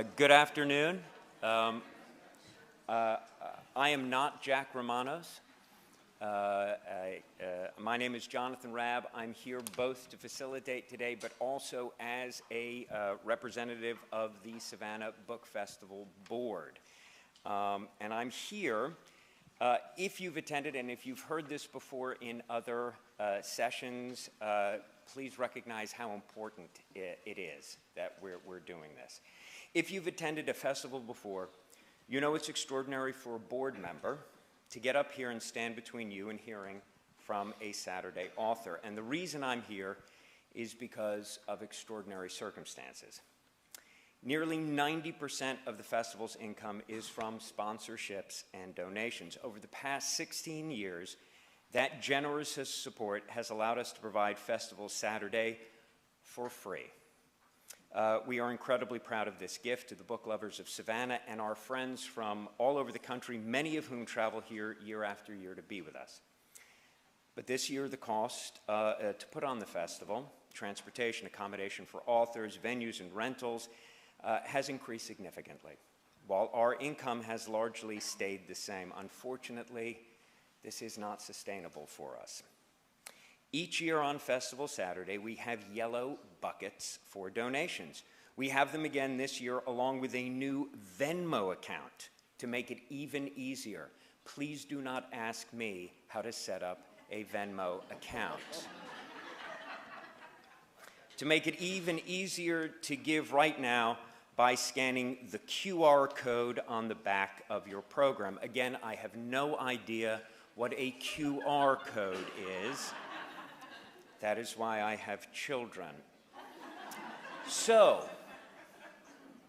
Good afternoon. I am not Jack Romanos. My name is Jonathan Rabb. I'm here both to facilitate today, but also as a representative of the Savannah Book Festival Board. And I'm here, if you've attended and if you've heard this before in other sessions, please recognize how important it is that we're doing this. If you've attended a festival before, you know it's extraordinary for a board member to get up here and stand between you and hearing from a Saturday author. And the reason I'm here is because of extraordinary circumstances. Nearly 90% of the festival's income is from sponsorships and donations. Over the past 16 years, that generous support has allowed us to provide Festival Saturday for free. We are incredibly proud of this gift to the book lovers of Savannah and our friends from all over the country, many of whom travel here year after year to be with us. But this year, the cost to put on the festival, transportation, accommodation for authors, venues, and rentals, has increased significantly, while our income has largely stayed the same. Unfortunately, this is not sustainable for us. Each year on Festival Saturday, we have yellow buckets for donations. We have them again this year along with a new Venmo account to make it even easier. Please do not ask me how to set up a Venmo account. To make it even easier to give right now by scanning the QR code on the back of your program. Again, I have no idea what a QR code is. That is why I have children. So,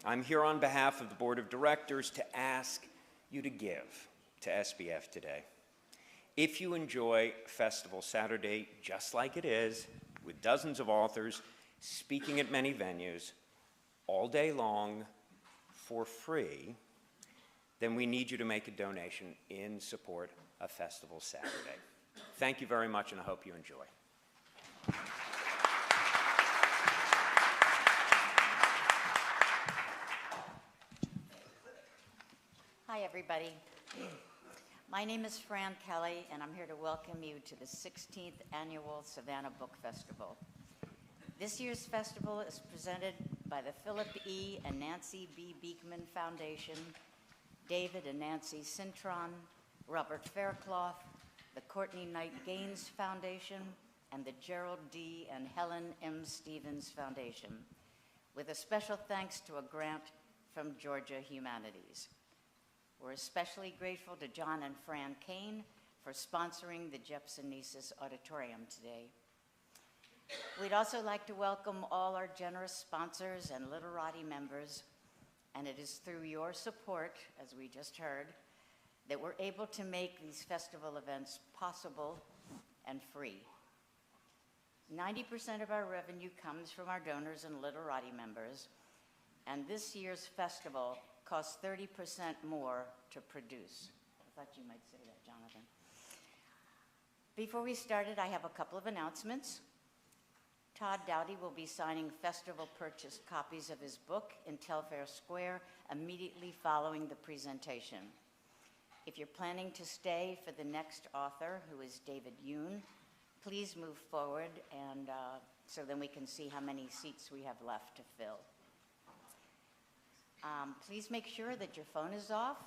I'm here on behalf of the Board of Directors to ask you to give to SBF today. If you enjoy Festival Saturday just like it is, with dozens of authors speaking at many venues, all day long, for free, then we need you to make a donation in support of Festival Saturday. Thank you very much, and I hope you enjoy. Hi, everybody. My name is Fran Kelly, and I'm here to welcome you to the 16th Annual Savannah Book Festival. This year's festival is presented by the Philip E. and Nancy B. Beekman Foundation, David and Nancy Cintron, Robert Faircloth, the Courtney Knight Gaines Foundation, and the Gerald D. and Helen M. Stevens Foundation, with a special thanks to a grant from Georgia Humanities. We're especially grateful to John and Fran Kane for sponsoring the Jepsonesis Auditorium today. We'd also like to welcome all our generous sponsors and Literati members, and it is through your support, as we just heard, that we're able to make these festival events possible and free. 90% of our revenue comes from our donors and Literati members, and this year's festival costs 30% more to produce. I thought you might say that, Jonathan. Before we started, I have a couple of announcements. Todd Doughty will be signing festival purchased copies of his book in Telfair Square immediately following the presentation. If you're planning to stay for the next author, who is David Yoon, please move forward, and so then we can see how many seats we have left to fill. Please make sure that your phone is off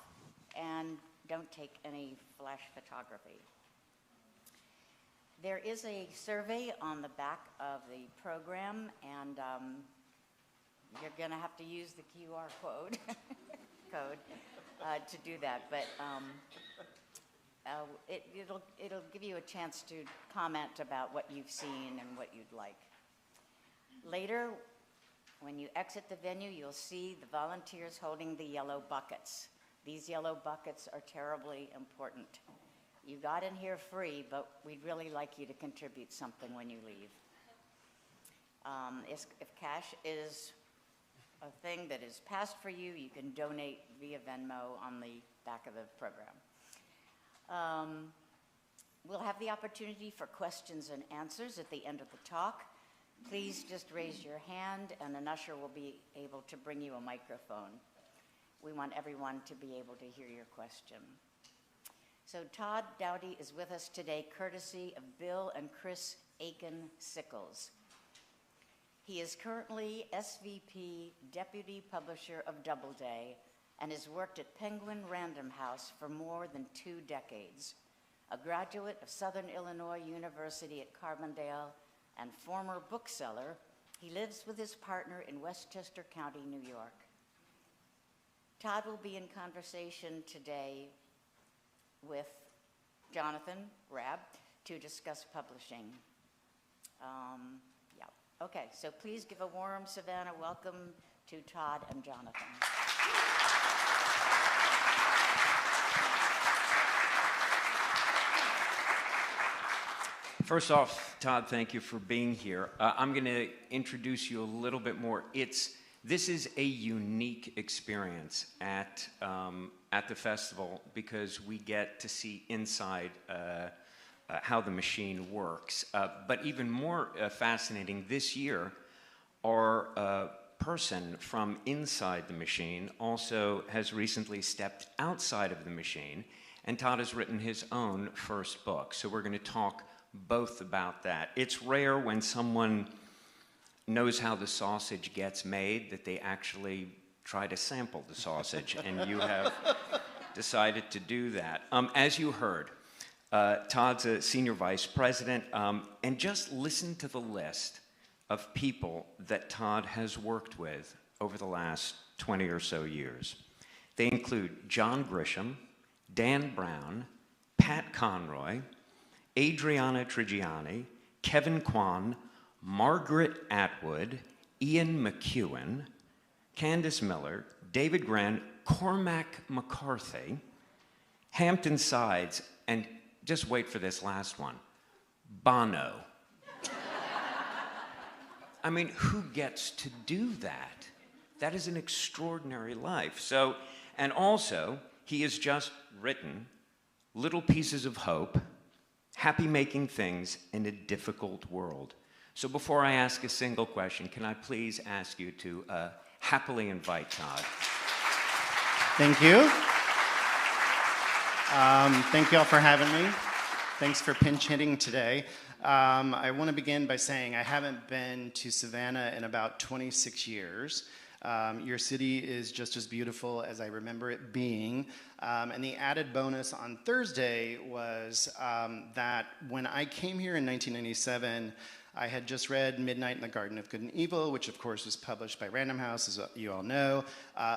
and don't take any flash photography. There is a survey on the back of the program, and you're going to have to use the QR code to do that. But it'll give you a chance to comment about what you've seen and what you'd like. Later, when you exit the venue, you'll see the volunteers holding the yellow buckets. These yellow buckets are terribly important. You got in here free, but we'd really like you to contribute something when you leave. If cash is a thing that is passed for you, you can donate via Venmo on the back of the program. We'll have the opportunity for questions and answers at the end of the talk. please just raise your hand and an usher will be able to bring you a microphone. We want everyone to be able to hear your question. So Todd Doughty is with us today, courtesy of Bill and Chris Aiken-Sickles. He is currently SVP Deputy Publisher of Doubleday and has worked at Penguin Random House for more than 2 decades. A graduate of Southern Illinois University at Carbondale and former bookseller, he lives with his partner in Westchester County, New York. Todd will be in conversation today with Jonathan Rabb to discuss publishing. Okay, so please give a warm Savannah welcome to Todd and Jonathan. First off, Todd, thank you for being here. I'm going to introduce you a little bit more. This is a unique experience at the festival because we get to see inside how the machine works. But even more fascinating, this year, our person from inside the machine also has recently stepped outside of the machine, and Todd has written his own first book. So we're going to talk both about that. It's rare when someone knows how the sausage gets made that they actually try to sample the sausage, and you have decided to do that. As you heard, Todd's a senior vice president, and just listen to the list of people that Todd has worked with over the last 20 or so years. They include John Grisham, Dan Brown, Pat Conroy, Adriana Trigiani, Kevin Kwan, Margaret Atwood, Ian McEwen, Candace Miller, David Gran, Cormac McCarthy, Hampton Sides, and just wait for this last one, Bono. I mean, who gets to do that? That is an extraordinary life. So, and also, he has just written Little Pieces of Hope, Happy Making Things in a Difficult World. So before I ask a single question, can I please ask you to happily invite Todd? Thank you. Thank you all for having me. Thanks for pinch hitting today. I want to begin by saying I haven't been to Savannah in about 26 years. Your city is just as beautiful as I remember it being. And the added bonus on Thursday was that when I came here in 1997, I had just read Midnight in the Garden of Good and Evil, which of course was published by Random House, as you all know.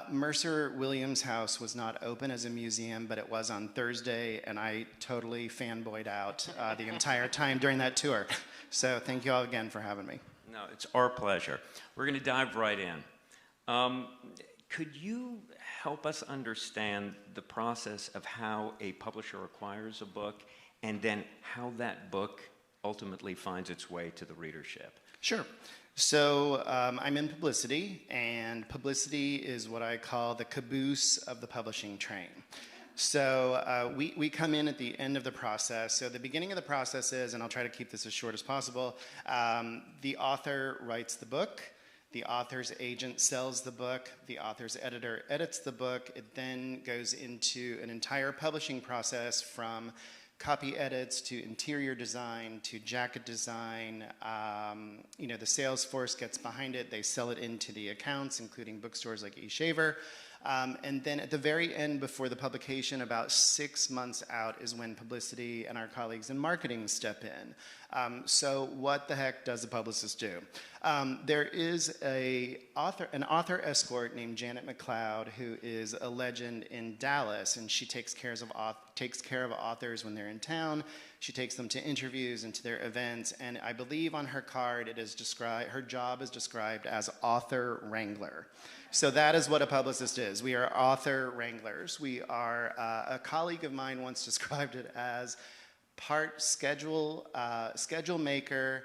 Mercer Williams House was not open as a museum, but it was on Thursday, and I totally fanboyed out the entire time during that tour. So thank you all again for having me. No, it's our pleasure. We're going to dive right in. Could you help us understand the process of how a publisher acquires a book and then how that book ultimately finds its way to the readership? Sure. So I'm in publicity, and publicity is what I call the caboose of the publishing train. So we come in at the end of the process. So the beginning of the process is, and I'll try to keep this as short as possible, the author writes the book, the author's agent sells the book, the author's editor edits the book. It then goes into an entire publishing process from copy edits to interior design to jacket design. The sales force gets behind it. They sell it into the accounts, including bookstores like eShaver. And then at the very end, before the publication, about 6 months out, is when publicity and our colleagues in marketing step in. So what the heck does a publicist do? There is an author escort named Janet McLeod, who is a legend in Dallas, and she takes care of authors when they're in town. She takes them to interviews and to their events, and I believe on her card it is described, her job is described as author wrangler. So that is what a publicist is. We are author wranglers. We are, a colleague of mine once described it as part schedule maker,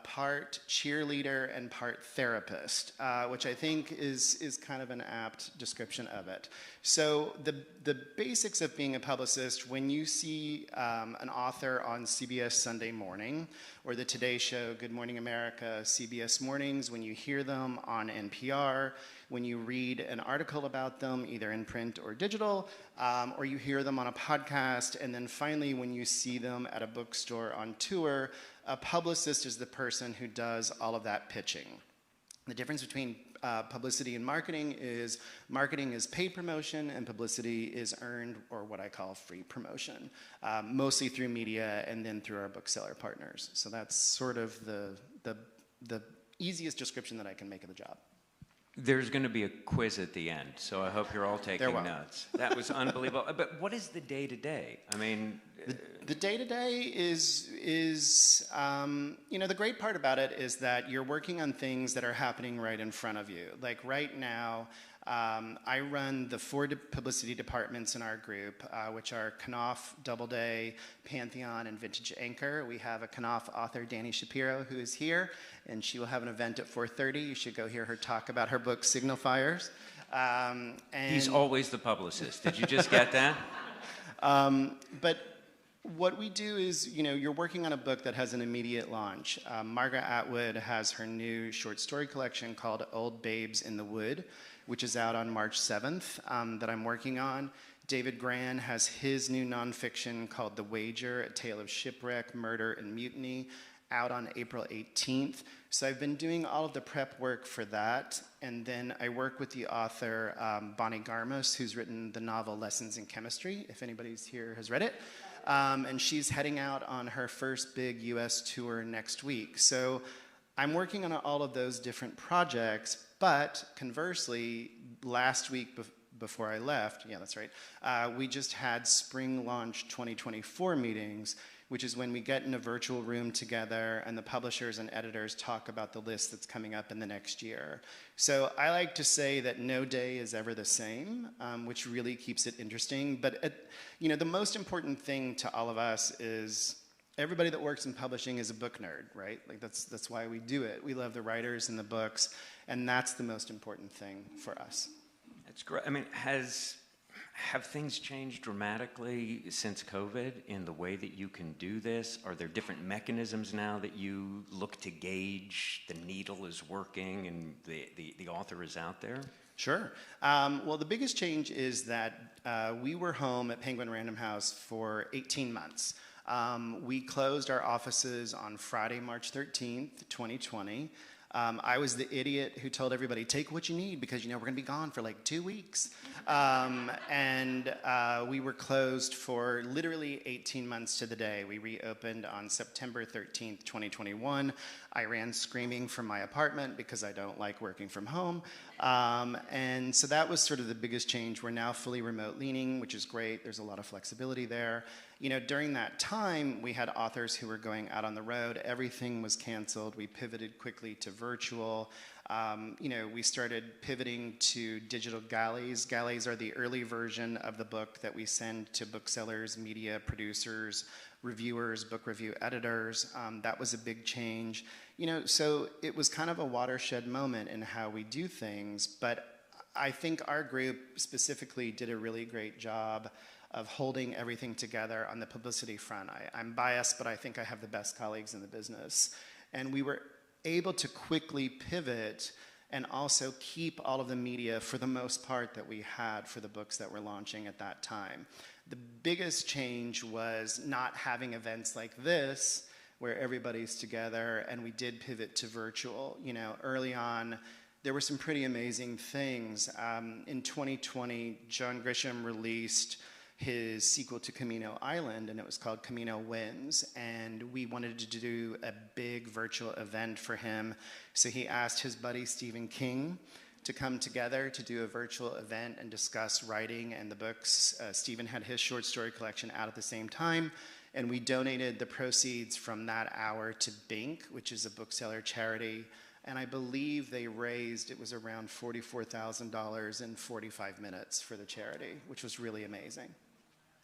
part cheerleader and part therapist, which I think is kind of an apt description of it. So the basics of being a publicist, when you see an author on CBS Sunday Morning, or the Today Show, Good Morning America, CBS Mornings, when you hear them on NPR, when you read an article about them, either in print or digital, or you hear them on a podcast, and then finally when you see them at a bookstore on tour, a publicist is the person who does all of that pitching. The difference between publicity and marketing is paid promotion and publicity is earned, or what I call free promotion, mostly through media and then through our bookseller partners. So that's sort of the easiest description that I can make of the job. There's going to be a quiz at the end, so I hope you're all taking notes. That was unbelievable. But what is the day-to-day? I mean... The day-to-day is the great part about it is that you're working on things that are happening right in front of you. Like right now, I run the 4 publicity departments in our group, which are Knopf, Doubleday, Pantheon, and Vintage Anchor. We have a Knopf author, Dani Shapiro, who is here, and she will have an event at 4:30. You should go hear her talk about her book, Signal Fires. He's always the publicist. Did you just get that? But what we do is, you're working on a book that has an immediate launch. Margaret Atwood has her new short story collection called Old Babes in the Wood, which is out on March 7th, that I'm working on. David Gran has his new nonfiction called The Wager, A Tale of Shipwreck, Murder, and Mutiny, out on April 18th. So I've been doing all of the prep work for that, and then I work with the author Bonnie Garmus, who's written the novel Lessons in Chemistry, if anybody's here has read it. And she's heading out on her first big US tour next week. So I'm working on all of those different projects, but conversely, last week before I left, yeah, that's right, we just had spring launch 2024 meetings, which is when we get in a virtual room together and the publishers and editors talk about the list that's coming up in the next year. So I like to say that no day is ever the same, which really keeps it interesting. But the most important thing to all of us is everybody that works in publishing is a book nerd, right? Like that's why we do it. We love the writers and the books, and that's the most important thing for us. That's great. I mean, have things changed dramatically since COVID in the way that you can do this? Are there different mechanisms now that you look to gauge the needle is working and the author is out there? Sure. Well, the biggest change is that we were home at Penguin Random House for 18 months. We closed our offices on Friday, March 13th, 2020. I was the idiot who told everybody, take what you need because, we're going to be gone for like 2 weeks. And we were closed for literally 18 months to the day. We reopened on September 13th, 2021. I ran screaming from my apartment because I don't like working from home. And so that was sort of the biggest change. We're now fully remote leaning, which is great. There's a lot of flexibility there. During that time, we had authors who were going out on the road. Everything was canceled. We pivoted quickly to virtual. We started pivoting to digital galleys. Galleys are the early version of the book that we send to booksellers, media producers, reviewers, book review editors. That was a big change. So it was kind of a watershed moment in how we do things, but I think our group specifically did a really great job of holding everything together on the publicity front. I'm biased, but I think I have the best colleagues in the business. And we were able to quickly pivot and also keep all of the media for the most part that we had for the books that were launching at that time. The biggest change was not having events like this where everybody's together, and we did pivot to virtual. Early on, there were some pretty amazing things. In 2020, John Grisham released his sequel to Camino Island, and it was called Camino Wins, and we wanted to do a big virtual event for him. So he asked his buddy Stephen King to come together to do a virtual event and discuss writing and the books. Stephen had his short story collection out at the same time, and we donated the proceeds from that hour to Bink, which is a bookseller charity, and I believe they raised, it was around $44,000 in 45 minutes for the charity, which was really amazing.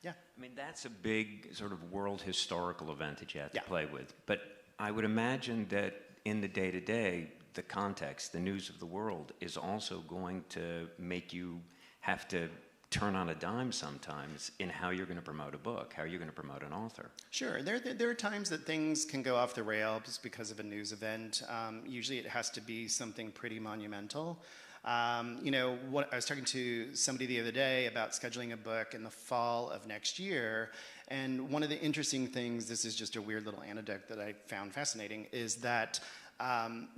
Yeah. I mean, that's a big sort of world historical event that you have to play with. But I would imagine that in the day-to-day, the context, the news of the world is also going to make you have to turn on a dime sometimes in how you're going to promote a book, how you're going to promote an author. Sure. There are times that things can go off the rails because of a news event. Usually it has to be something pretty monumental. You know, I was talking to somebody the other day about scheduling a book in the fall of next year, and one of the interesting things, this is just a weird little anecdote that I found fascinating, is that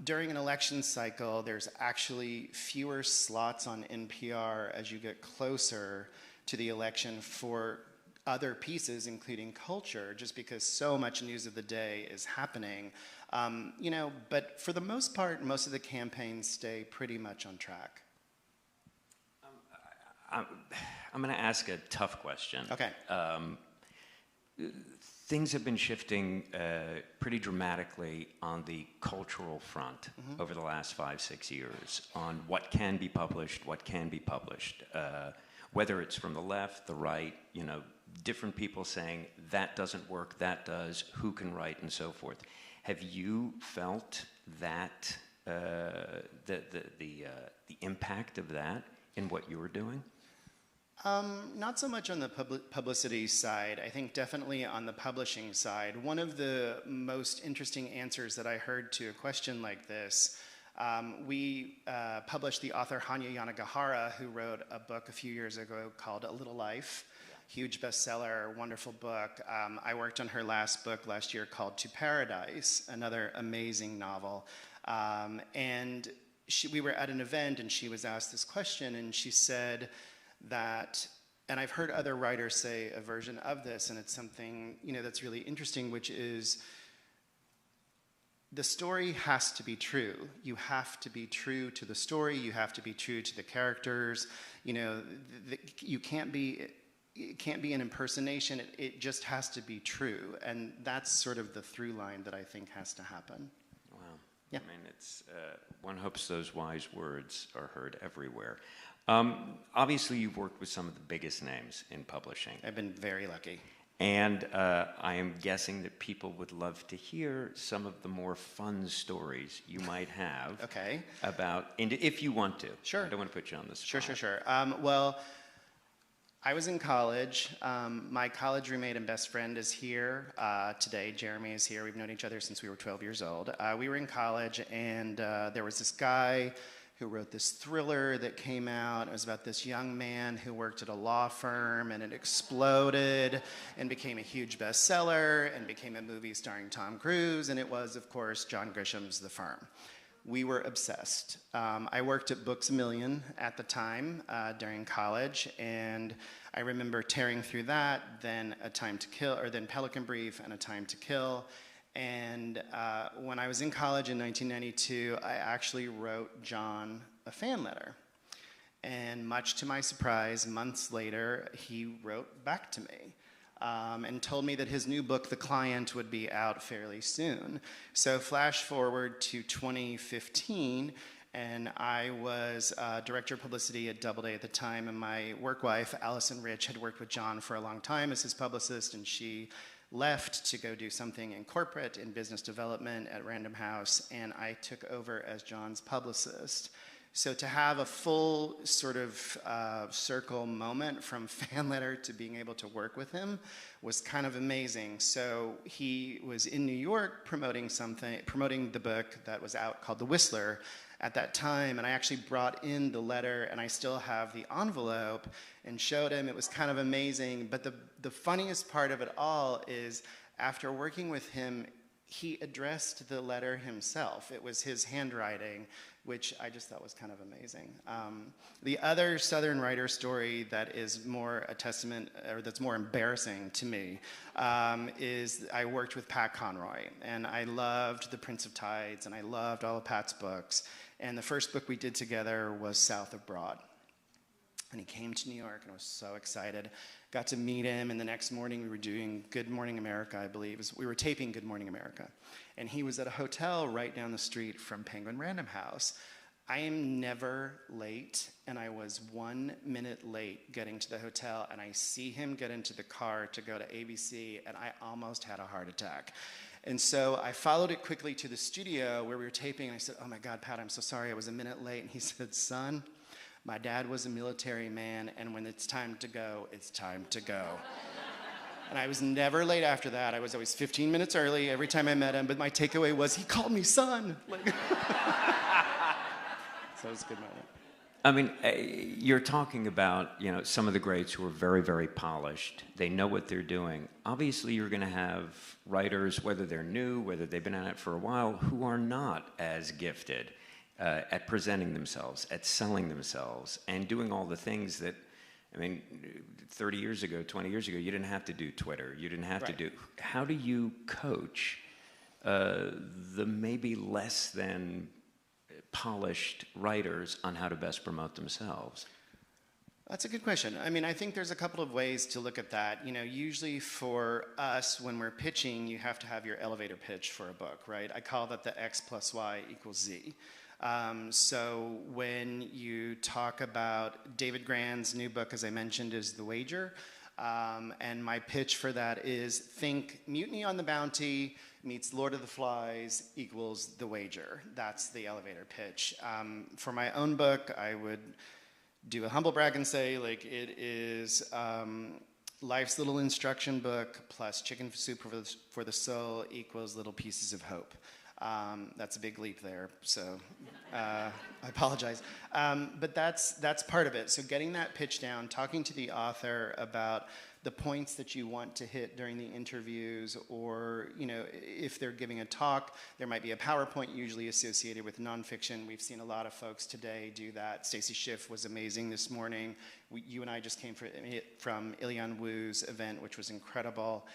during an election cycle, there's actually fewer slots on NPR as you get closer to the election for other pieces, including culture, just because so much news of the day is happening. You know, but for the most part, most of the campaigns stay pretty much on track. I'm going to ask a tough question. Okay. Things have been shifting pretty dramatically on the cultural front over the last 5-6 years on what can be published, what can be published. Whether it's from the left, the right, you know, different people saying that doesn't work, that does, who can write, and so forth. Have you felt that the impact of that in what you were doing? Not so much on the publicity side. I think definitely on the publishing side. One of the most interesting answers that I heard to a question like this, we published the author Hanya Yanagihara, who wrote a book a few years ago called A Little Life. Huge bestseller, wonderful book. I worked on her last book last year called To Paradise, another amazing novel. And we were at an event and she was asked this question and she said that, and I've heard other writers say a version of this, and it's something, you know, that's really interesting, which is the story has to be true. You have to be true to the story. You have to be true to the characters. You know, you can't be, it can't be an impersonation. It just has to be true. And that's sort of the through line that I think has to happen. Wow. Yeah. I mean, it's, one hopes those wise words are heard everywhere. Obviously, you've worked with some of the biggest names in publishing. I've been very lucky. And I am guessing that people would love to hear some of the more fun stories you might have. Okay. About, if you want to. Sure. I don't want to put you on the spot. Sure. Well, I was in college. My college roommate and best friend is here today. Jeremy is here. We've known each other since we were 12 years old. We were in college, and there was this guy who wrote this thriller that came out. It was about this young man who worked at a law firm, and it exploded and became a huge bestseller and became a movie starring Tom Cruise, and it was, of course, John Grisham's The Firm. We were obsessed. I worked at Books A Million at the time during college, and I remember tearing through that, then A Time to Kill, or then Pelican Brief and A Time to Kill. And when I was in college in 1992, I actually wrote John a fan letter. And much to my surprise, months later, he wrote back to me and told me that his new book, The Client, would be out fairly soon. So flash forward to 2015, and I was director of publicity at Doubleday at the time, and my work wife, Allison Rich, had worked with John for a long time as his publicist, and she left to go do something in corporate, in business development at Random House, and I took over as John's publicist. So to have a full sort of circle moment from fan letter to being able to work with him was kind of amazing. So he was in New York promoting the book that was out called The Whistler at that time, and I actually brought in the letter, and I still have the envelope, and showed him. It was kind of amazing. But the funniest part of it all is after working with him, he addressed the letter himself. It was his handwriting, which I just thought was kind of amazing. The other Southern writer story that is more a testament, or that's more embarrassing to me, is I worked with Pat Conroy, and I loved The Prince of Tides, and I loved all of Pat's books. And the first book we did together was South of Broad. And he came to New York, and I was so excited. Got to meet him, and the next morning we were doing Good Morning America, I believe. We were taping Good Morning America. And he was at a hotel right down the street from Penguin Random House. I am never late, and I was 1 minute late getting to the hotel, and I see him get into the car to go to ABC, and I almost had a heart attack. And so I followed it quickly to the studio where we were taping, and I said, "Oh my God, Pat, I'm so sorry, I was a minute late." And he said, "Son, my dad was a military man, and when it's time to go, it's time to go." And I was never late after that. I was always 15 minutes early every time I met him, but my takeaway was he called me son. Like, so it was a good moment. I mean, you're talking about, some of the greats who are very, very polished. They know what they're doing. Obviously, you're going to have writers, whether they're new, whether they've been at it for a while, who are not as gifted at presenting themselves, at selling themselves, and doing all the things that, 30 years ago, 20 years ago, you didn't have to do Twitter. You didn't have to do. How do you coach the maybe less than polished writers on how to best promote themselves? That's a good question. I think there's a couple of ways to look at that. Usually for us, when we're pitching, you have to have your elevator pitch for a book, right? I call that the X plus Y equals Z. So when you talk about David Grann's new book, as I mentioned, is The Wager. And my pitch for that is think Mutiny on the Bounty meets Lord of the Flies equals The Wager. That's the elevator pitch. For my own book, I would do a humble brag and say, it is life's little instruction book plus chicken soup for the soul equals little pieces of hope. That's a big leap there, so I apologize. But that's part of it. So getting that pitch down, talking to the author about the points that you want to hit during the interviews, or if they're giving a talk, there might be a PowerPoint usually associated with nonfiction. We've seen a lot of folks today do that. Stacy Schiff was amazing this morning. You and I just came from Ilian Wu's event, which was incredible.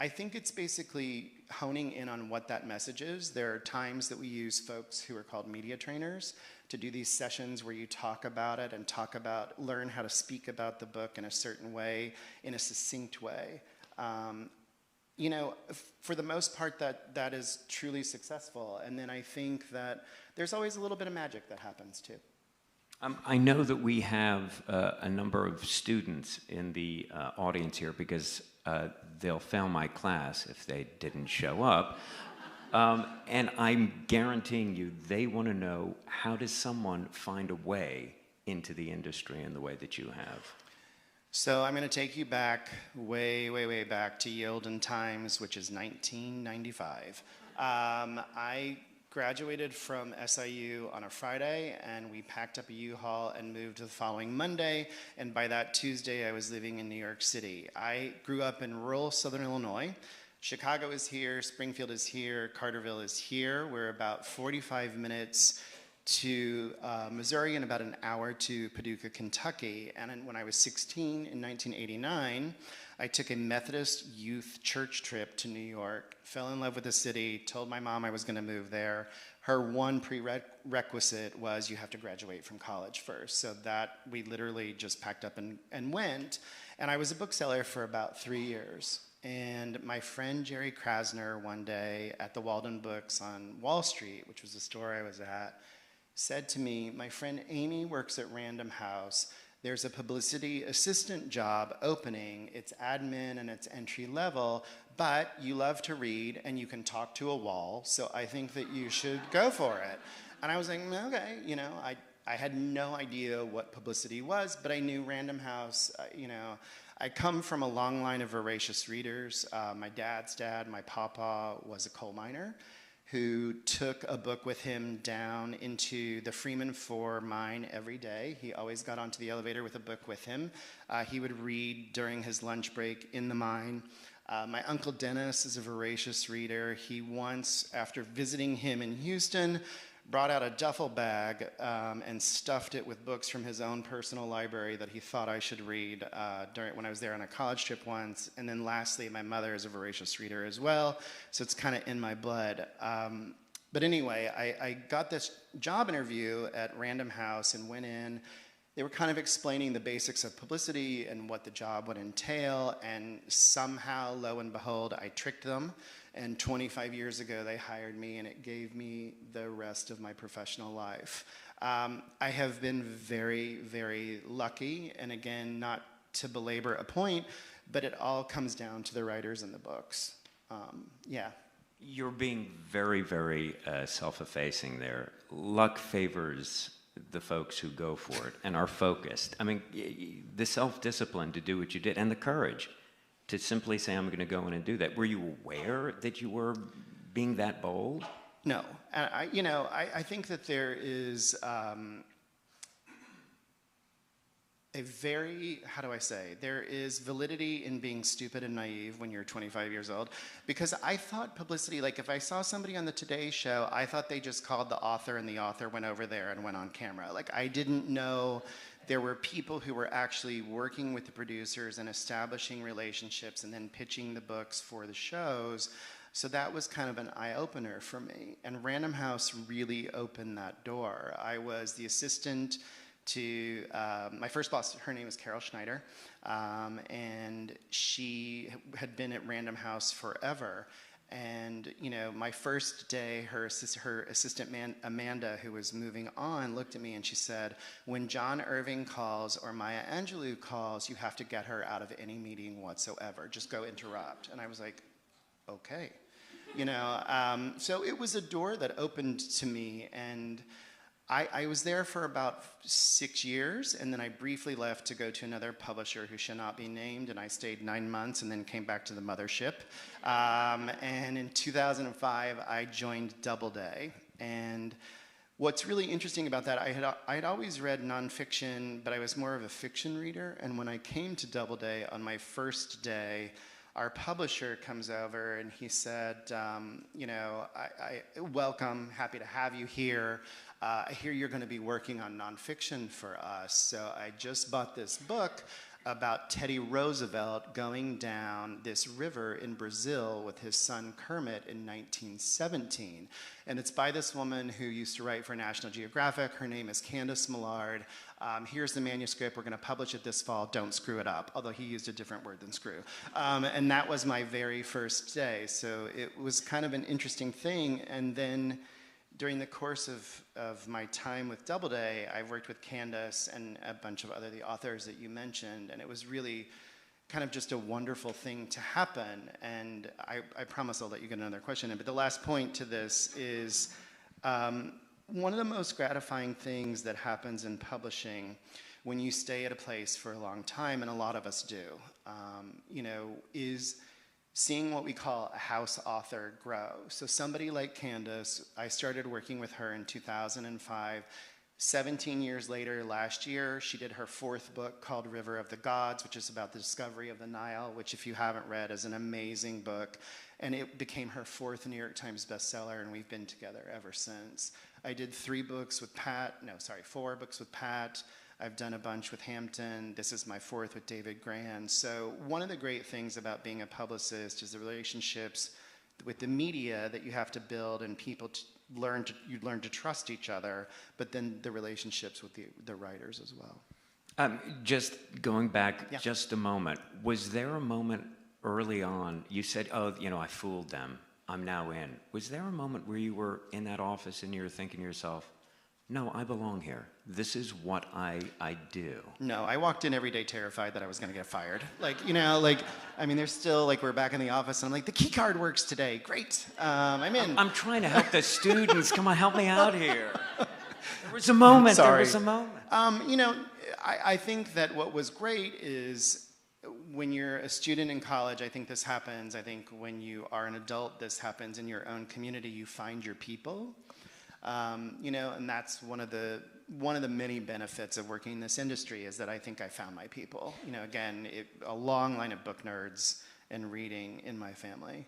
I think it's basically honing in on what that message is. There are times that we use folks who are called media trainers to do these sessions where you talk about it and learn how to speak about the book in a certain way, in a succinct way. For the most part, that is truly successful. And then I think that there's always a little bit of magic that happens too. I know that we have a number of students in the audience here because they'll fail my class if they didn't show up. And I'm guaranteeing you they want to know, how does someone find a way into the industry in the way that you have? So I'm going to take you back, way, way, way back to ye olden times, which is 1995. I graduated from SIU on a Friday, and we packed up a U-Haul and moved the following Monday, and by that Tuesday I was living in New York City. I grew up in rural Southern Illinois. Chicago is here, Springfield is here, Carterville is here. We're about 45 minutes to Missouri and about an hour to Paducah, Kentucky. And when I was 16 in 1989, I took a Methodist youth church trip to New York, fell in love with the city, told my mom I was going to move there. Her one prerequisite was you have to graduate from college first. So that we literally just packed up and went. And I was a bookseller for about 3 years. And my friend Jerry Krasner one day at the Walden Books on Wall Street, which was the store I was at, said to me, "My friend Amy works at Random House. There's a publicity assistant job opening. It's admin and it's entry level, but you love to read and you can talk to a wall, so I think that you should go for it." And I was like, okay, I had no idea what publicity was, but I knew Random House, I come from a long line of voracious readers. My dad's dad, my papa, was a coal miner who took a book with him down into the Freeman 4 mine every day. He always got onto the elevator with a book with him. He would read during his lunch break in the mine. My Uncle Dennis is a voracious reader. He once, after visiting him in Houston, brought out a duffel bag and stuffed it with books from his own personal library that he thought I should read when I was there on a college trip once. And then lastly, my mother is a voracious reader as well, so it's kind of in my blood. But anyway, I got this job interview at Random House and went in. They were kind of explaining the basics of publicity and what the job would entail, and somehow, lo and behold, I tricked them And 25 years ago, they hired me, and it gave me the rest of my professional life. I have been very, very lucky, and again, not to belabor a point, but it all comes down to the writers and the books. Yeah. You're being very, very self-effacing there. Luck favors the folks who go for it and are focused. I mean, the self-discipline to do what you did, and the courage to simply say, I'm going to go in and do that. Were you aware that you were being that bold? No. I think that there is a very, how do I say, there is validity in being stupid and naive when you're 25 years old, because I thought publicity, like if I saw somebody on the Today Show, I thought they just called the author and the author went over there and went on camera. Like I didn't know there were people who were actually working with the producers and establishing relationships and then pitching the books for the shows. So that was kind of an eye-opener for me. And Random House really opened that door. I was the assistant to my first boss. Her name is Carol Schneider, and she had been at Random House forever. And my first day, her assistant Amanda, who was moving on, looked at me and she said, "When John Irving calls or Maya Angelou calls, you have to get her out of any meeting whatsoever. Just go interrupt." And I was like, "Okay." So it was a door that opened to me, and I was there for about 6 years, and then I briefly left to go to another publisher who shall not be named, and I stayed 9 months and then came back to the mothership. And in 2005, I joined Doubleday. And what's really interesting about that, I had always read nonfiction, but I was more of a fiction reader. And when I came to Doubleday on my first day, our publisher comes over and he said, I welcome, happy to have you here. I hear you're going to be working on nonfiction for us. So I just bought this book about Teddy Roosevelt going down this river in Brazil with his son Kermit in 1917. And it's by this woman who used to write for National Geographic. Her name is Candace Millard. Here's the manuscript. We're going to publish it this fall. Don't screw it up. Although he used a different word than screw. And that was my very first day. So it was kind of an interesting thing. And then during the course of my time with Doubleday, I've worked with Candace and a bunch of the authors that you mentioned, and it was really kind of just a wonderful thing to happen. And I promise I'll let you get another question in, but the last point to this is one of the most gratifying things that happens in publishing when you stay at a place for a long time, and a lot of us do, is seeing what we call a house author grow. So somebody like Candace, I started working with her in 2005. 17 years later, last year, she did her 4th book called River of the Gods, which is about the discovery of the Nile, which if you haven't read is an amazing book. And it became her 4th New York Times bestseller, and we've been together ever since. I did 4 books with Pat. I've done a bunch with Hampton. This is my 4th with David Grand. So one of the great things about being a publicist is the relationships with the media that you have to build, and people learn to trust each other, but then the relationships with the writers as well. Just going back just a moment, was there a moment early on, you said, I fooled them, I'm now in. Was there a moment where you were in that office and you were thinking to yourself, no, I belong here. This is what I do. No, I walked in every day terrified that I was going to get fired. There's still, we're back in the office, and I'm like, the key card works today. Great, I'm in. I'm trying to help the students. Come on, help me out here. There was a moment. Sorry. There was a moment. I think that what was great is when you're a student in college, I think this happens. I think when you are an adult, this happens in your own community. You find your people. And that's one of the many benefits of working in this industry is that I think I found my people. A long line of book nerds and reading in my family.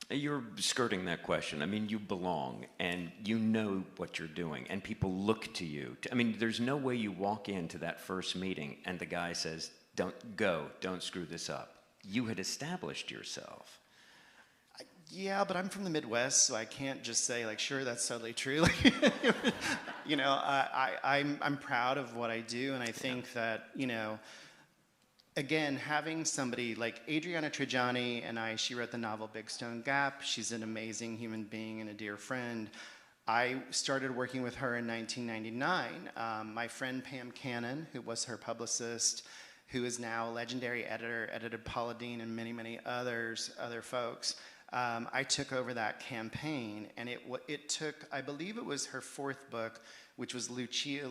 You're skirting that question. You belong, and you know what you're doing, and people look to you. There's no way you walk into that first meeting and the guy says, don't screw this up. You had established yourself. Yeah, but I'm from the Midwest, so I can't just say, sure, that's totally true. I'm proud of what I do, and I think that, again, having somebody like Adriana Trigiani and I, she wrote the novel Big Stone Gap. She's an amazing human being and a dear friend. I started working with her in 1999. My friend Pam Cannon, who was her publicist, who is now a legendary editor, edited Paula Deen and many, many other folks. I took over that campaign, and it took, I believe it was her fourth book, which was Lucia,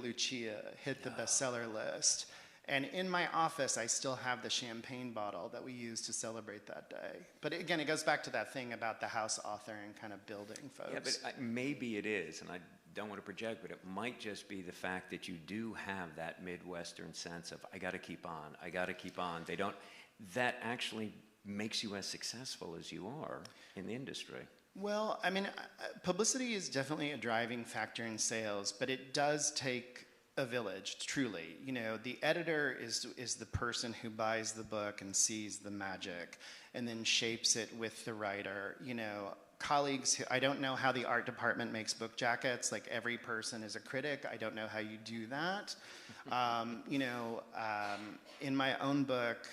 hit the bestseller list. And in my office, I still have the champagne bottle that we used to celebrate that day. But again, it goes back to that thing about the house author and kind of building folks. Yeah, but maybe it is, and I don't want to project, but it might just be the fact that you do have that Midwestern sense of, I got to keep on, I got to keep on. That actually makes you as successful as you are in the industry. Well, I mean, publicity is definitely a driving factor in sales, but it does take a village, truly. You know, the editor is the person who buys the book and sees the magic and then shapes it with the writer. You know, colleagues I don't know how the art department makes book jackets. Like, every person is a critic. I don't know how you do that. In my own book,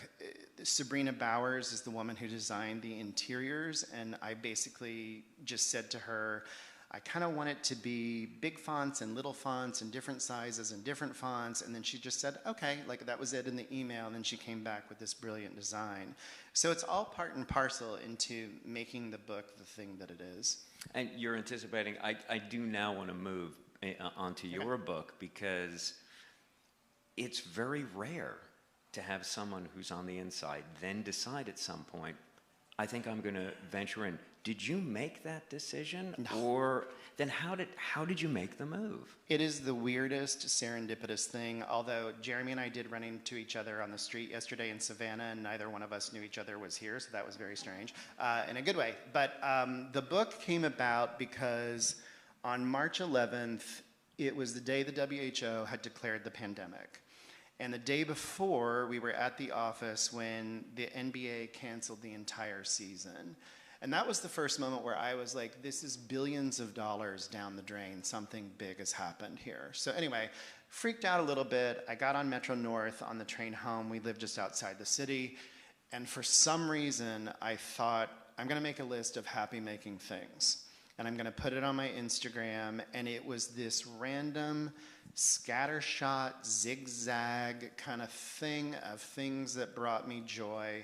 Sabrina Bowers is the woman who designed the interiors, and I basically just said to her, I kind of want it to be big fonts and little fonts and different sizes and different fonts. And then she just said, okay, like that was it in the email. And then she came back with this brilliant design. So it's all part and parcel into making the book the thing that it is. And you're anticipating, I do now want to move onto your book, because it's very rare to have someone who's on the inside then decide at some point, I think I'm going to venture in. Did you make that decision? No. Or then how did you make the move? It is the weirdest serendipitous thing, although Jeremy and I did run into each other on the street yesterday in Savannah, and neither one of us knew each other was here, so that was very strange, in a good way. But the book came about because on March 11th, it was the day the WHO had declared the pandemic. And the day before, we were at the office when the NBA canceled the entire season. And that was the first moment where I was like, this is billions of dollars down the drain. Something big has happened here. So anyway, freaked out a little bit. I got on Metro North on the train home. We lived just outside the city. And for some reason, I thought, I'm going to make a list of happy-making things. And I'm going to put it on my Instagram. And it was this random scattershot, zigzag kind of thing of things that brought me joy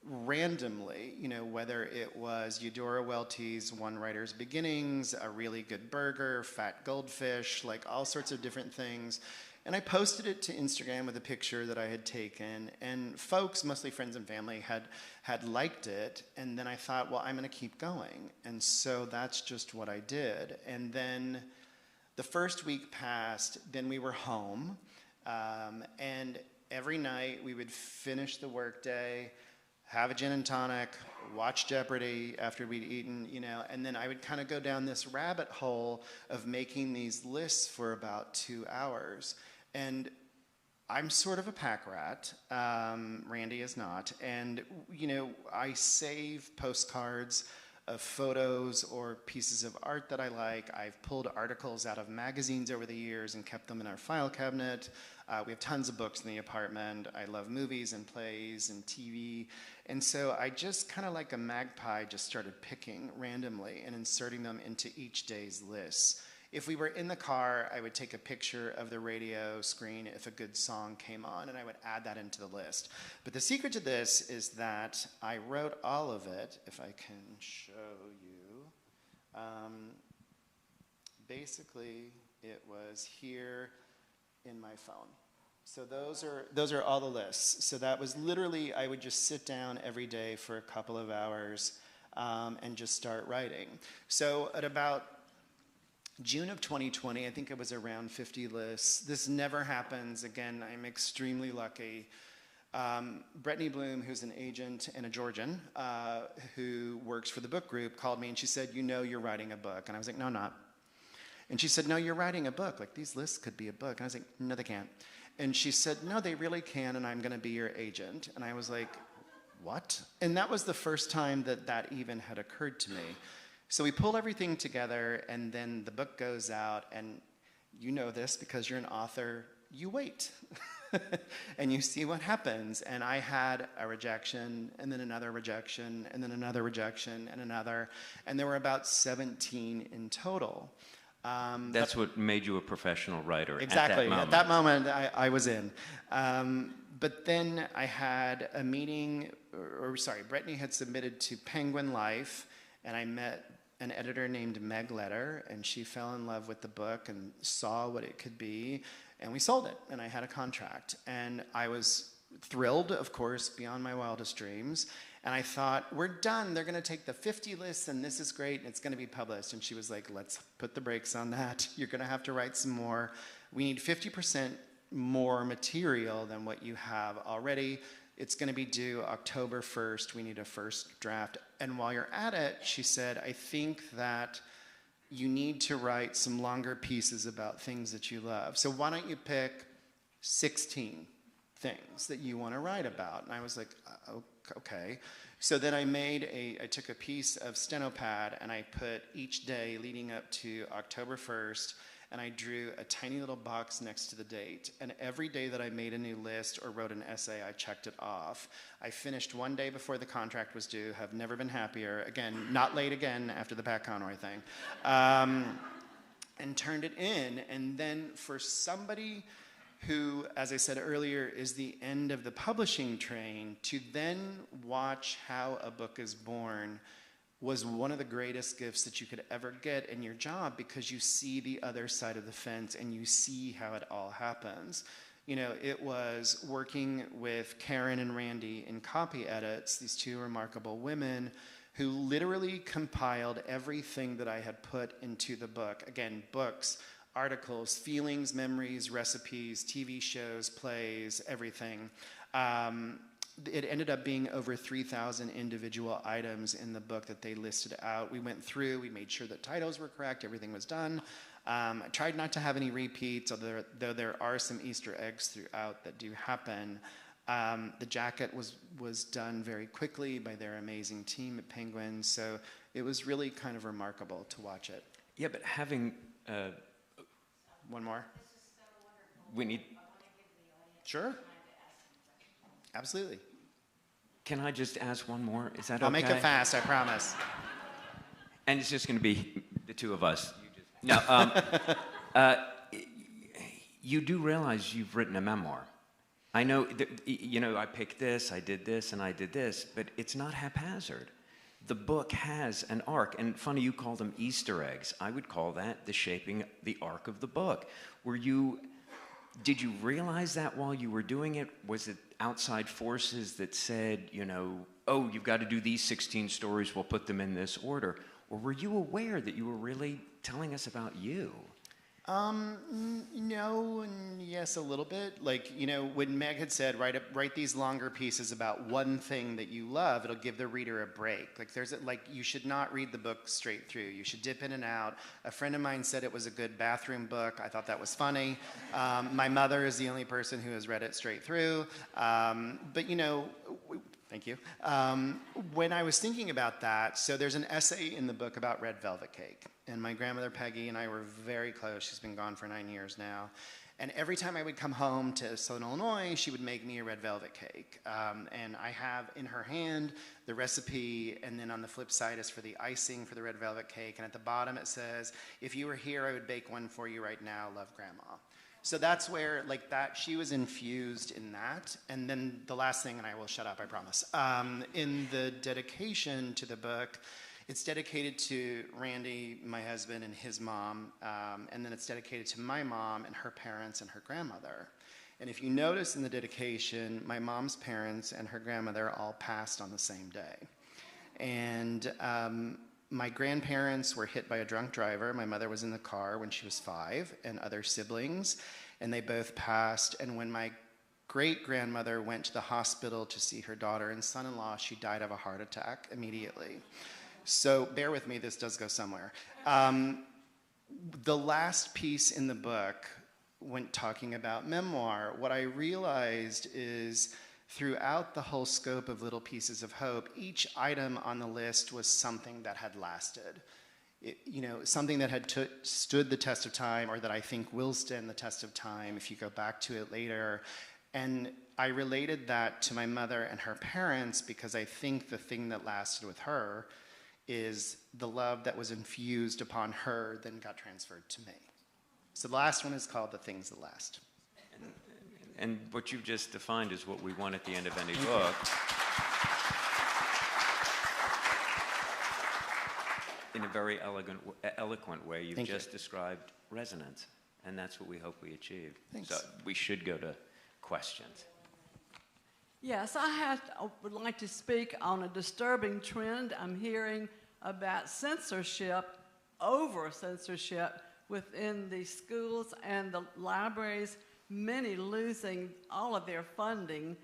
randomly, you know, whether it was Eudora Welty's One Writer's Beginnings, a really good burger, fat goldfish, like all sorts of different things. And I posted it to Instagram with a picture that I had taken, and folks, mostly friends and family, had liked it. And then I thought, well, I'm going to keep going. And so that's just what I did. And then the first week passed, then we were home, and every night we would finish the workday, have a gin and tonic, watch Jeopardy after we'd eaten, you know, and then I would kind of go down this rabbit hole of making these lists for about 2 hours. And I'm sort of a pack rat. Randy is not. And, you know, I save postcards of photos or pieces of art that I like. I've pulled articles out of magazines over the years and kept them in our file cabinet. We have tons of books in the apartment. I love movies and plays and TV. And so I just kind of like a magpie just started picking randomly and inserting them into each day's lists. If we were in the car, I would take a picture of the radio screen if a good song came on, and I would add that into the list. But the secret to this is that I wrote all of it, if I can show you. Basically, it was here in my phone. So those are all the lists. So that was literally, I would just sit down every day for a couple of hours and just start writing. So at about June of 2020, I think it was around 50 lists. This never happens. Again, I'm extremely lucky. Brittany Bloom, who's an agent and a Georgian who works for the book group, called me and she said, you know you're writing a book. And I was like, no, I'm not. And she said, no, you're writing a book. Like, these lists could be a book. And I was like, no, they can't. And she said, no, they really can, and I'm going to be your agent. And I was like, what? And that was the first time that that even had occurred to me. So we pull everything together, and then the book goes out, and you know this because you're an author, you wait. and you see what happens. And I had a rejection, and then another rejection, and then another rejection, and another, and there were about 17 in total. That's what made you a professional writer. Exactly. At that moment. I was in. But then I had a meeting, Brittany had submitted to Penguin Life, and I met an editor named Meg Letter, and she fell in love with the book and saw what it could be, and we sold it, and I had a contract. And I was thrilled, of course, beyond my wildest dreams. And I thought, we're done. They're going to take the 50 lists, and this is great, and it's going to be published. And she was like, let's put the brakes on that. You're going to have to write some more. We need 50% more material than what you have already. It's going to be due October 1st. We need a first draft. And while you're at it, she said, I think that you need to write some longer pieces about things that you love. So why don't you pick 16 things that you want to write about? And I was like, okay. So then I took a piece of Stenopad and I put each day leading up to October 1st, and I drew a tiny little box next to the date. And every day that I made a new list or wrote an essay, I checked it off. I finished one day before the contract was due, have never been happier. Again, not late again after the Pat Conroy thing. And turned it in. And then for somebody who, as I said earlier, is the end of the publishing train, to then watch how a book is born was one of the greatest gifts that you could ever get in your job, because you see the other side of the fence and you see how it all happens. You know, it was working with Karen and Randy in copy edits, these two remarkable women who literally compiled everything that I had put into the book. Again, books, articles, feelings, memories, recipes, TV shows, plays, everything. It ended up being over 3,000 individual items in the book that they listed out. We went through, we made sure that titles were correct, everything was done. I tried not to have any repeats, though there are some Easter eggs throughout that do happen. The jacket was done very quickly by their amazing team at Penguin, so it was really kind of remarkable to watch it. Yeah, but having... One more? We need... Sure. Absolutely. Can I just ask one more? Is that okay? I'll make it fast, I promise. And it's just going to be the two of us. No, you do realize you've written a memoir. I know, I picked this, I did this, and I did this, but it's not haphazard. The book has an arc, and funny you call them Easter eggs. I would call that the shaping the arc of the book. Did you realize that while you were doing it? Was it outside forces that said, oh, you've got to do these 16 stories, we'll put them in this order? Or were you aware that you were really telling us about you? No and yes, a little bit. Like, when Meg had said, write these longer pieces about one thing that you love, it'll give the reader a break. Like, you should not read the book straight through. You should dip in and out. A friend of mine said it was a good bathroom book. I thought that was funny. My mother is the only person who has read it straight through. But, thank you. When I was thinking about that, so there's an essay in the book about red velvet cake. And my grandmother Peggy and I were very close. She's been gone for 9 years now. And every time I would come home to Southern Illinois, she would make me a red velvet cake. And I have in her hand the recipe, and then on the flip side is for the icing for the red velvet cake. And at the bottom it says, if you were here, I would bake one for you right now. Love, Grandma. So that's where, she was infused in that. And then the last thing, and I will shut up, I promise. In the dedication to the book, it's dedicated to Randy, my husband, and his mom. And then it's dedicated to my mom and her parents and her grandmother. And if you notice in the dedication, my mom's parents and her grandmother all passed on the same day. And my grandparents were hit by a drunk driver. My mother was in the car when she was 5, and other siblings, and they both passed. And when my great-grandmother went to the hospital to see her daughter and son-in-law, she died of a heart attack immediately. So bear with me, this does go somewhere. The last piece in the book, when talking about memoir, what I realized is throughout the whole scope of Little Pieces of Hope, each item on the list was something that had lasted. Something that had stood the test of time, or that I think will stand the test of time if you go back to it later. And I related that to my mother and her parents because I think the thing that lasted with her is the love that was infused upon her then got transferred to me. So the last one is called The Things That Last. And what you've just defined is what we want at the end of any book. In a very eloquent way, you've just described resonance, and that's what we hope we achieve. Thanks. So we should go to questions. Yes, I would like to speak on a disturbing trend I'm hearing about censorship, over-censorship within the schools and the libraries, many losing all of their funding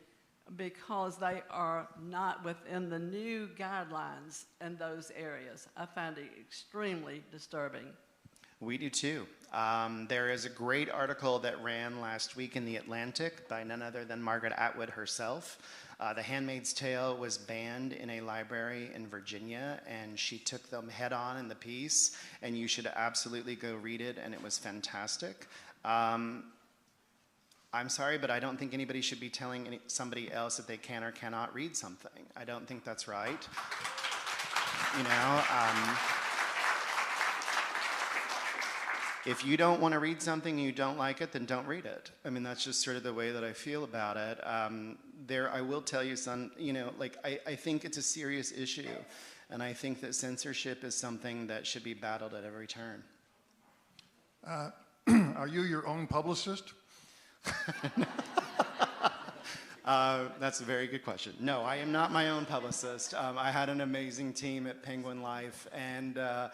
because they are not within the new guidelines in those areas. I find it extremely disturbing. We do too. There is a great article that ran last week in The Atlantic by none other than Margaret Atwood herself. The Handmaid's Tale was banned in a library in Virginia, and she took them head on in the piece, and you should absolutely go read it, and it was fantastic. I'm sorry, but I don't think anybody should be telling somebody else if they can or cannot read something. I don't think that's right. You know, if you don't want to read something and you don't like it, then don't read it. I mean, that's just sort of the way that I feel about it. I will tell you, son, you know, like, I think it's a serious issue. And I think that censorship is something that should be battled at every turn. Are you your own publicist? That's a very good question. No, I am not my own publicist. I had an amazing team at Penguin Life, and a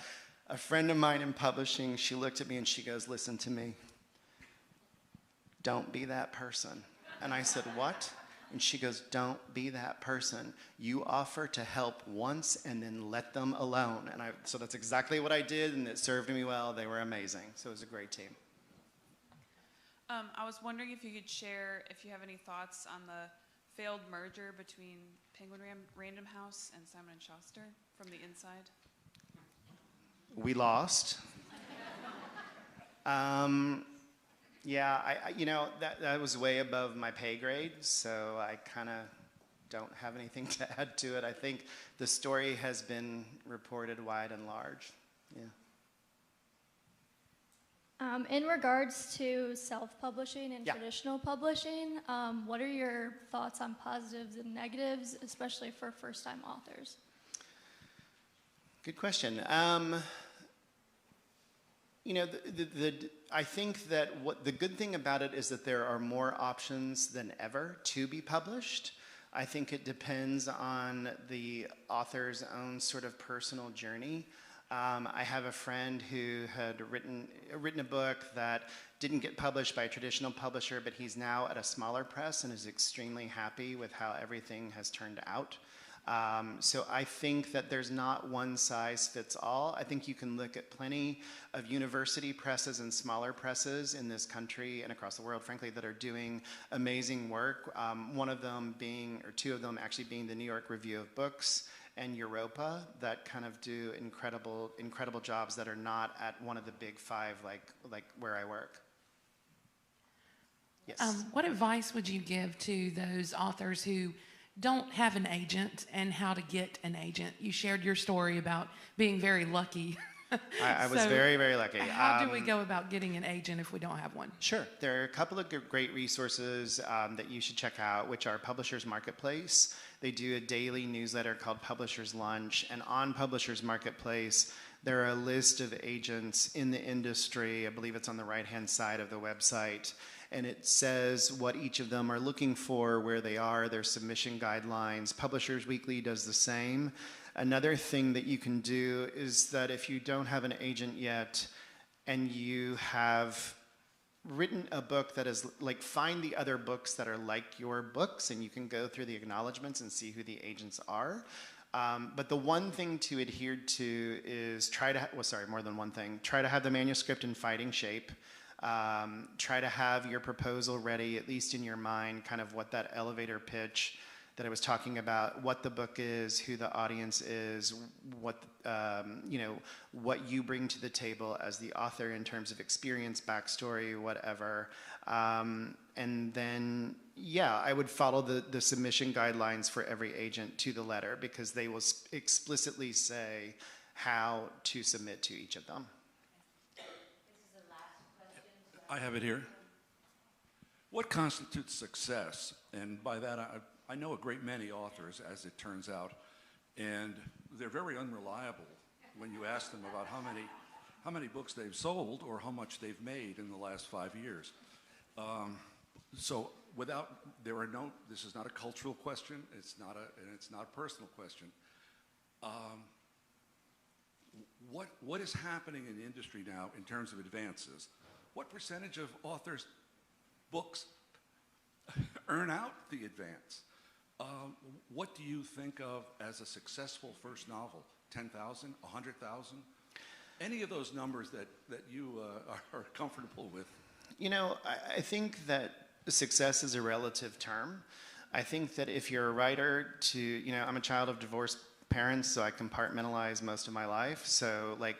friend of mine in publishing, she looked at me and she goes, "Listen to me. Don't be that person." And I said, "What?" And she goes, "Don't be that person. You offer to help once and then let them alone." And so that's exactly what I did, and it served me well. They were amazing. So it was a great team. I was wondering if you could share if you have any thoughts on the failed merger between Penguin Random House and Simon & Schuster from the inside. We lost. Yeah, you know, that was way above my pay grade, so I kind of don't have anything to add to it. I think the story has been reported wide and large. Yeah. In regards to self-publishing and Yeah. traditional publishing, what are your thoughts on positives and negatives, especially for first-time authors? Good question. You know, I think that the good thing about it is that there are more options than ever to be published. I think it depends on the author's own sort of personal journey. I have a friend who had written a book that didn't get published by a traditional publisher, but he's now at a smaller press and is extremely happy with how everything has turned out. So I think that there's not one size fits all. I think you can look at plenty of university presses and smaller presses in this country and across the world, frankly, that are doing amazing work. One of them being, or two of them actually being, the New York Review of Books and Europa, that kind of do incredible jobs that are not at one of the big five, like where I work. Yes. What advice would you give to those authors who don't have an agent and how to get an agent? You shared your story about being very lucky. I was very, very lucky. How do we go about getting an agent if we don't have one? Sure. There are a couple of great resources that you should check out, which are Publishers Marketplace. They do a daily newsletter called Publishers Lunch, and on Publishers Marketplace, there are a list of agents in the industry. I believe it's on the right-hand side of the website, and it says what each of them are looking for, where they are, their submission guidelines. Publishers Weekly does the same. Another thing that you can do is that if you don't have an agent yet and you have written a book that is like, find the other books that are like your books, and you can go through the acknowledgments and see who the agents are. But the one thing to adhere to is more than one thing. Try to have the manuscript in fighting shape. Try to have your proposal ready, at least in your mind, kind of what that elevator pitch that I was talking about, what the book is, who the audience is, what you bring to the table as the author in terms of experience, backstory, whatever. And then Yeah, I would follow the submission guidelines for every agent to the letter because they will explicitly say how to submit to each of them. I have it here. What constitutes success? And by that, I know a great many authors, as it turns out, and they're very unreliable when you ask them about how many books they've sold or how much they've made in the last 5 years. So this is not a cultural question, and it's not a personal question. What is happening in the industry now in terms of advances? What percentage of authors' books earn out the advance? What do you think of as a successful first novel? 10,000, 100,000? Any of those numbers that you are comfortable with? You know, I think that success is a relative term. I think that if you're a writer I'm a child of divorced parents, so I compartmentalize most of my life. So like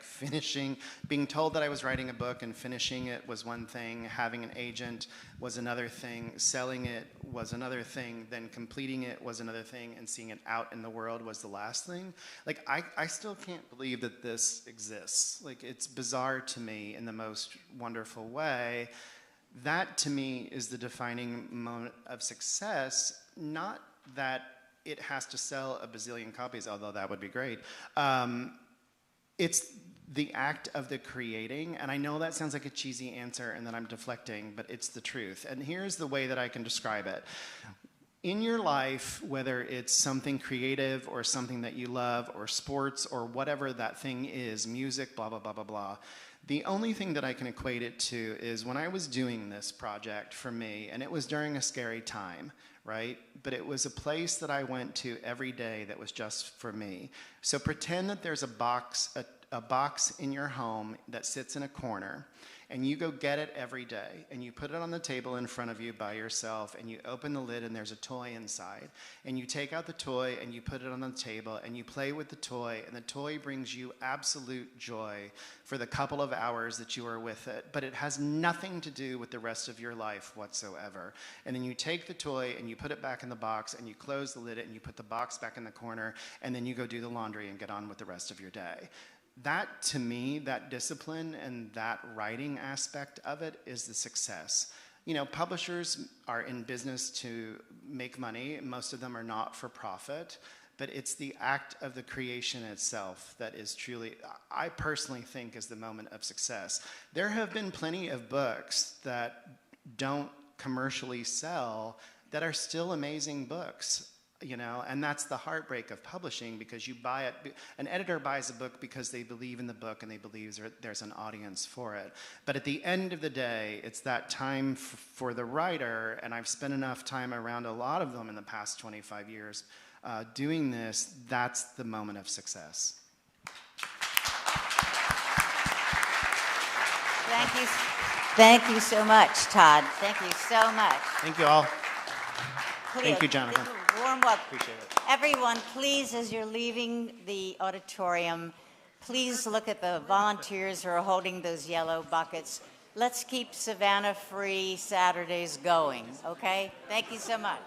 being told that I was writing a book and finishing it was one thing, having an agent was another thing, selling it was another thing, then completing it was another thing, and seeing it out in the world was the last thing. Like I still can't believe that this exists. Like it's bizarre to me in the most wonderful way. That to me is the defining moment of success, not that it has to sell a bazillion copies, although that would be great. It's the act of the creating, and I know that sounds like a cheesy answer and that I'm deflecting, but it's the truth. And here's the way that I can describe it. In your life, whether it's something creative or something that you love or sports or whatever that thing is, music, blah, blah, blah, blah, blah, the only thing that I can equate it to is when I was doing this project for me, and it was during a scary time, right? But it was a place that I went to every day that was just for me. So pretend that there's a box in your home that sits in a corner, and you go get it every day, and you put it on the table in front of you by yourself, and you open the lid, and there's a toy inside. And you take out the toy, and you put it on the table, and you play with the toy, and the toy brings you absolute joy for the couple of hours that you are with it. But it has nothing to do with the rest of your life whatsoever. And then you take the toy, and you put it back in the box, and you close the lid, and you put the box back in the corner, and then you go do the laundry and get on with the rest of your day. That, to me, that discipline and that writing aspect of it is the success. You know, publishers are in business to make money. Most of them are not for profit, but it's the act of the creation itself that is truly, I personally think, is the moment of success. There have been plenty of books that don't commercially sell that are still amazing books. You know, and that's the heartbreak of publishing, because you buy it, an editor buys a book because they believe in the book and they believe there's an audience for it. But at the end of the day, it's that time for the writer, and I've spent enough time around a lot of them in the past 25 years doing this, that's the moment of success. Thank you so much, Todd. Thank you so much. Thank you all. Please, Thank you, Jonathan. Warm welcome. Appreciate it. Everyone, please, as you're leaving the auditorium, please look at the volunteers who are holding those yellow buckets. Let's keep Savannah Free Saturdays going, okay? Thank you so much.